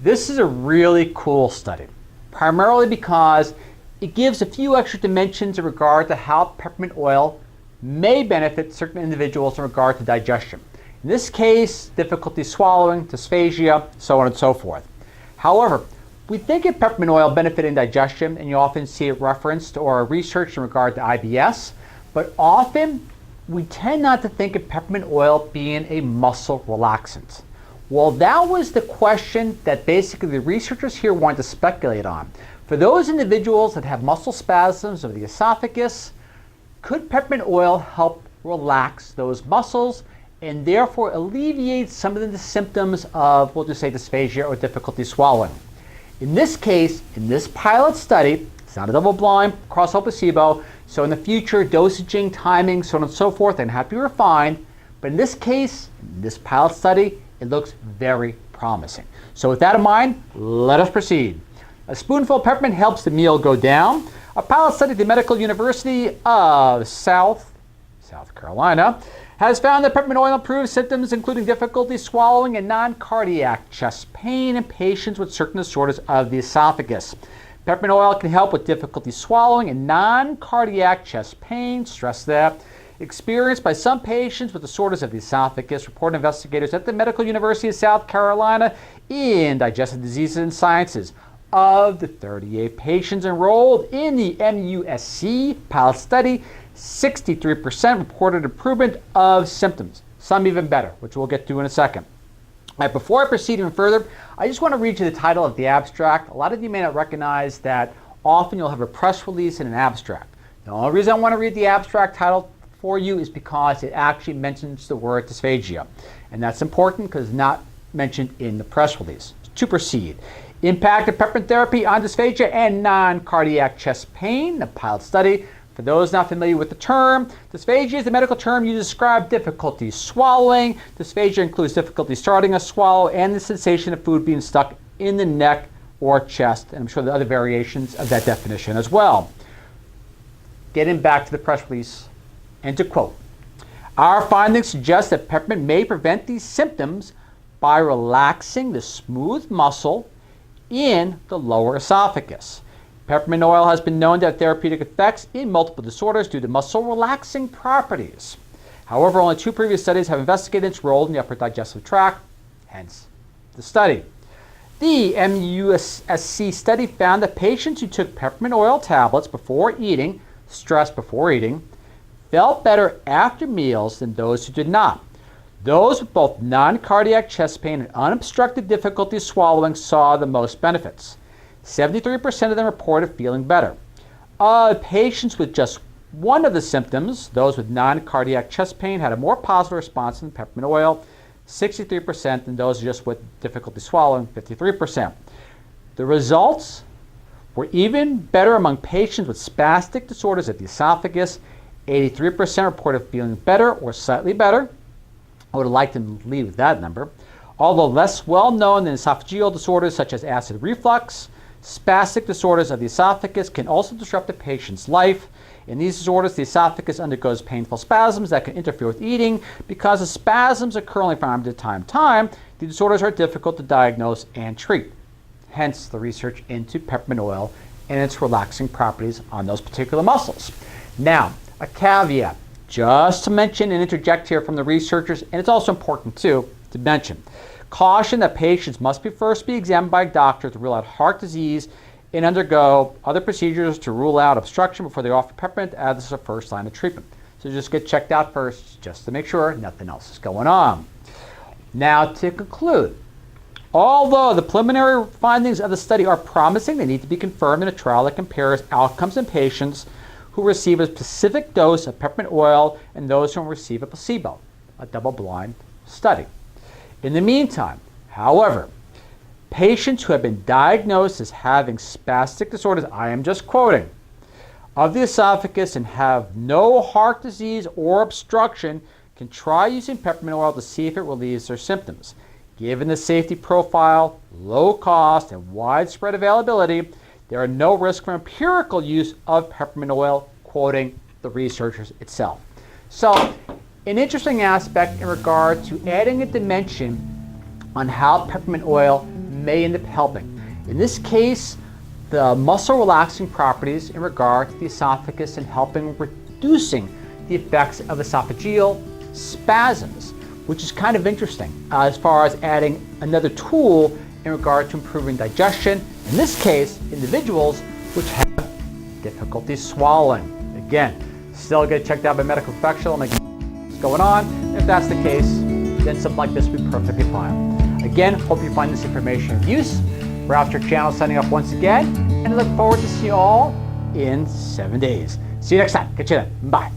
This is a really cool study, primarily because it gives a few extra dimensions in regard to how peppermint oil may benefit certain individuals in regard to digestion. In this case, difficulty swallowing, dysphagia, so on and so forth. However, we think of peppermint oil benefiting digestion, and you often see it referenced or researched in regard to IBS, but often we tend not to think of peppermint oil being a muscle relaxant. Well, that was the question that basically the researchers here wanted to speculate on. For those individuals that have muscle spasms of the esophagus, could peppermint oil help relax those muscles and therefore alleviate some of the symptoms of, we'll just say, dysphagia or difficulty swallowing? In this case, in this pilot study, it's not a double-blind, crossover placebo, so in the future, dosaging, timing, so on and so forth, and have to be refined. But in this case, in this pilot study, it looks very promising. So with that in mind, let us proceed. A spoonful of peppermint helps the meal go down. A pilot study at the Medical University of South Carolina has found that peppermint oil improves symptoms including difficulty swallowing and non-cardiac chest pain in patients with certain disorders of the esophagus. Peppermint oil can help with difficulty swallowing and non-cardiac chest pain, stress that, experienced by some patients with disorders of the esophagus, reported investigators at the Medical University of South Carolina in Digestive Diseases and Sciences. Of the 38 patients enrolled in the MUSC pilot study, 63% reported improvement of symptoms, some even better, which we'll get to in a second. All right, before I proceed even further, I just want to read you the title of the abstract. A lot of you may not recognize that often you'll have a press release and an abstract. The only reason I want to read the abstract title for you is because it actually mentions the word dysphagia. And that's important because it's not mentioned in the press release. To proceed. Impact of peppermint therapy on dysphagia and non-cardiac chest pain, the pilot study. For those not familiar with the term, dysphagia is the medical term used to describe difficulty swallowing. Dysphagia includes difficulty starting a swallow and the sensation of food being stuck in the neck or chest. And I'm sure there are other variations of that definition as well. Getting back to the press release, and to quote, "Our findings suggest that peppermint may prevent these symptoms by relaxing the smooth muscle in the lower esophagus. Peppermint oil has been known to have therapeutic effects in multiple disorders due to muscle relaxing properties. However, only 2 previous studies have investigated its role in the upper digestive tract, hence the study. The MUSC study found that patients who took peppermint oil tablets before eating, stress before eating, felt better after meals than those who did not. Those with both non-cardiac chest pain and unobstructed difficulty swallowing saw the most benefits. 73% of them reported feeling better. Patients with just one of the symptoms, those with non-cardiac chest pain, had a more positive response than peppermint oil, 63%, and those just with difficulty swallowing, 53%. The results were even better among patients with spastic disorders of the esophagus. 83% reported feeling better or slightly better. I would have liked to leave with that number. Although less well known than esophageal disorders such as acid reflux, spastic disorders of the esophagus can also disrupt a patient's life. In these disorders, the esophagus undergoes painful spasms that can interfere with eating. Because the spasms occur only from time to time, the disorders are difficult to diagnose and treat. Hence the research into peppermint oil and its relaxing properties on those particular muscles. Now, a caveat, just to mention and interject here from the researchers, and it's also important too to mention. Caution that patients must first be examined by a doctor to rule out heart disease and undergo other procedures to rule out obstruction before they offer peppermint as a first line of treatment. So just get checked out first just to make sure nothing else is going on. Now to conclude, although the preliminary findings of the study are promising, they need to be confirmed in a trial that compares outcomes in patients who receive a specific dose of peppermint oil and those who receive a placebo, a double-blind study. In the meantime, however, patients who have been diagnosed as having spastic disorders, I am just quoting, of the esophagus and have no heart disease or obstruction can try using peppermint oil to see if it relieves their symptoms. Given the safety profile, low cost, and widespread availability, there are no risk for empirical use of peppermint oil, quoting the researchers itself. So, an interesting aspect in regard to adding a dimension on how peppermint oil may end up helping. In this case, the muscle relaxing properties in regard to the esophagus and helping reducing the effects of esophageal spasms, which is kind of interesting as far as adding another tool in regard to improving digestion. In this case, individuals which have difficulty swallowing. Again, still get checked out by a medical professional and make what's going on. If that's the case, then something like this would be perfectly fine. Again, hope you find this information of use. We're After Channel signing off once again, and I look forward to see you all in 7 days. See you next time. Catch you then. Bye.